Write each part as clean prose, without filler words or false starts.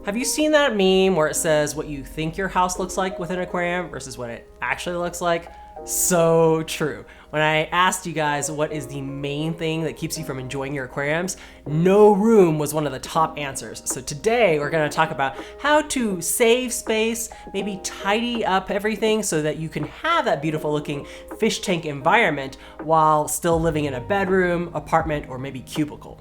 Have you seen that meme where it says what you think your house looks like with an aquarium versus what it actually looks like? So true. When I asked you guys what is the main thing that keeps you from enjoying your aquariums, no room was one of the top answers. So today we're going to talk about how to save space, maybe tidy up everything so that you can have that beautiful looking fish tank environment while still living in a bedroom, apartment, or maybe cubicle.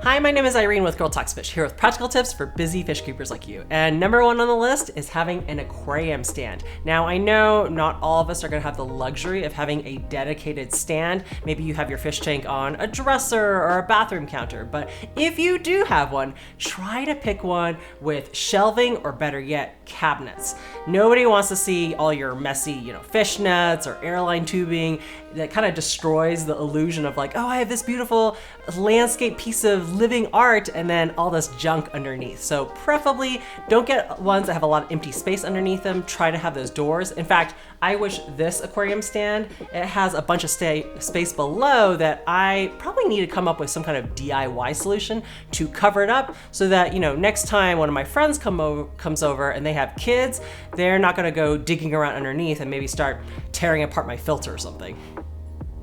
Hi, my name is Irene with girltalksfish, here with practical tips for busy fish keepers like you. And number one on the list is having an aquarium stand. Now, I know not all of us are gonna have the luxury of having a dedicated stand. Maybe you have your fish tank on a dresser or a bathroom counter, but if you do have one, try to pick one with shelving or better yet, cabinets. Nobody wants to see all your messy, fish nets or airline tubing. That kind of destroys the illusion of like, oh, I have this beautiful landscape piece of living art and then all this junk underneath. So preferably don't get ones that have a lot of empty space underneath them. Try to have those doors. In fact, I wish this aquarium stand, it has a bunch of space below that I probably need to come up with some kind of DIY solution to cover it up so that, next time one of my friends comes over and they have kids, they're not gonna go digging around underneath and maybe start tearing apart my filter or something.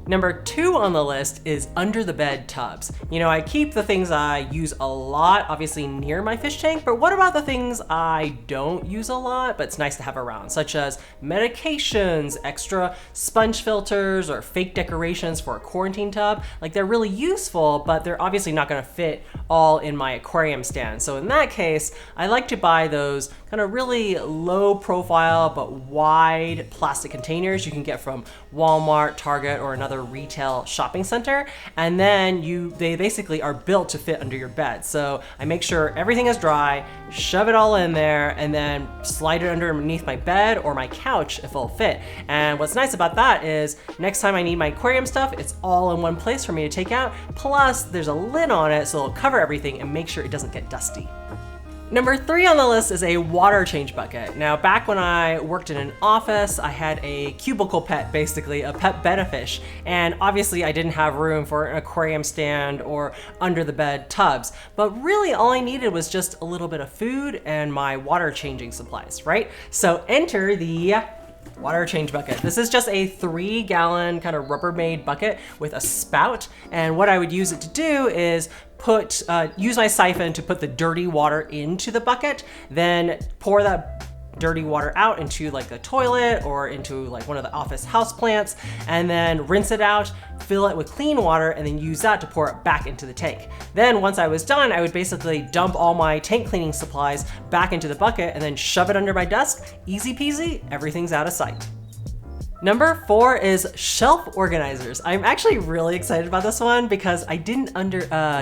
Number two on the list is under the bed tubs. I keep the things I use a lot, obviously near my fish tank, but what about the things I don't use a lot, but it's nice to have around, such as medications, extra sponge filters, or fake decorations for a quarantine tub? Like, they're really useful, but they're obviously not gonna fit all in my aquarium stand. So in that case, I like to buy those kind of really low profile, but wide plastic containers you can get from Walmart, Target, or another retail shopping center, and then they basically are built to fit under your bed. So I make sure everything is dry, shove it all in there, and then slide it underneath my bed or my couch if it'll fit. And what's nice about that is next time I need my aquarium stuff, it's all in one place for me to take out. Plus there's a lid on it so it'll cover everything and make sure it doesn't get dusty. Number three on the list is a water change bucket. Now, back when I worked in an office, I had a cubicle pet, basically, a pet betta-fish. And obviously I didn't have room for an aquarium stand or under the bed tubs. But really all I needed was just a little bit of food and my water changing supplies, right? So enter the water change bucket. This is just a 3-gallon kind of Rubbermaid bucket with a spout. And what I would use it to do is use my siphon to put the dirty water into the bucket, then pour that dirty water out into like a toilet or into like one of the office house plants, and then rinse it out, fill it with clean water, and then use that to pour it back into the tank. Then once I was done, I would basically dump all my tank cleaning supplies back into the bucket and then shove it under my desk. Easy peasy, everything's out of sight. Number four is shelf organizers. I'm actually really excited about this one because I didn't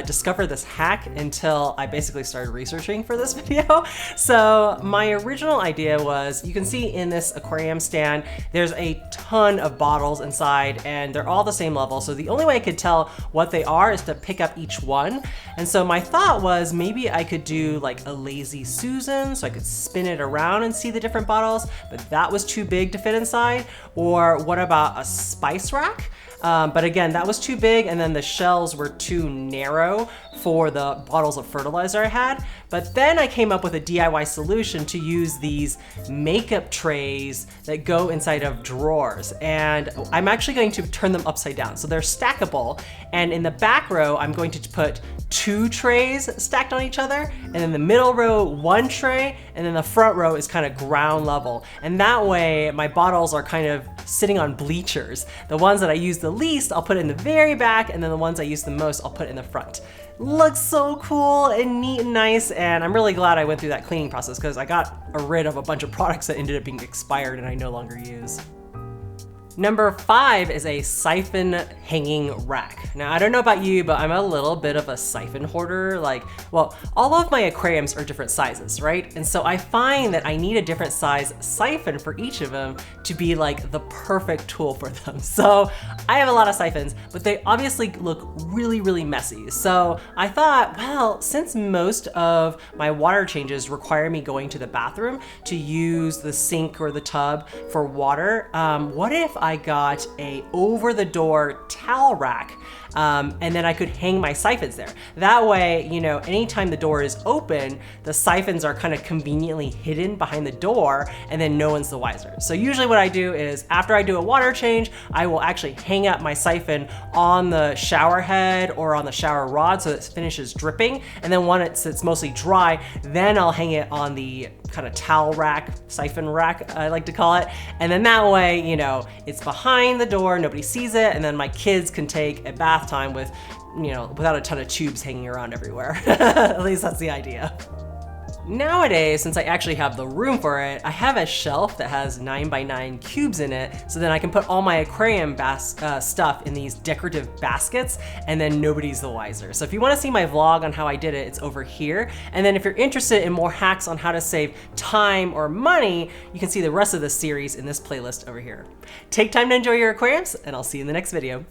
discover this hack until I basically started researching for this video. So my original idea was, you can see in this aquarium stand, there's a ton of bottles inside and they're all the same level. So the only way I could tell what they are is to pick up each one. And so my thought was maybe I could do like a lazy Susan so I could spin it around and see the different bottles, but that was too big to fit inside. Or what about a spice rack? But again, that was too big, and then the shelves were too narrow for the bottles of fertilizer I had. But then I came up with a DIY solution to use these makeup trays that go inside of drawers. And I'm actually going to turn them upside down. So they're stackable. And in the back row, I'm going to put 2 trays stacked on each other. And in the middle row, 1 tray. And then the front row is kind of ground level. And that way, my bottles are kind of sitting on bleachers. The ones that I use the least, I'll put in the very back. And then the ones I use the most, I'll put in the front. Looks so cool and neat and nice, and I'm really glad I went through that cleaning process because I got rid of a bunch of products that ended up being expired and I no longer use. Number 5 is a siphon hanging rack. Now, I don't know about you, but I'm a little bit of a siphon hoarder. All of my aquariums are different sizes, right? And so I find that I need a different size siphon for each of them to be like the perfect tool for them. So I have a lot of siphons, but they obviously look really, really messy. So I thought, well, since most of my water changes require me going to the bathroom to use the sink or the tub for water, what if I got a over-the-door towel rack and then I could hang my siphons there. That way, you know, anytime the door is open, the siphons are kind of conveniently hidden behind the door, and then no one's the wiser. So usually what I do is after I do a water change, I will actually hang up my siphon on the shower head or on the shower rod so it finishes dripping. And then when it's mostly dry, then I'll hang it on the kind of towel rack, siphon rack, I like to call it. And then that way, you know, it's behind the door, nobody sees it, and then my kids can take a bath time with, you know, without a ton of tubes hanging around everywhere. At least that's the idea. Nowadays, since I actually have the room for it, I have a shelf that has 9x9 cubes in it, so then I can put all my aquarium stuff in these decorative baskets, and then nobody's the wiser. So if you want to see my vlog on how I did it, it's over here. And then if you're interested in more hacks on how to save time or money, you can see the rest of the series in this playlist over here. Take time to enjoy your aquariums, and I'll see you in the next video.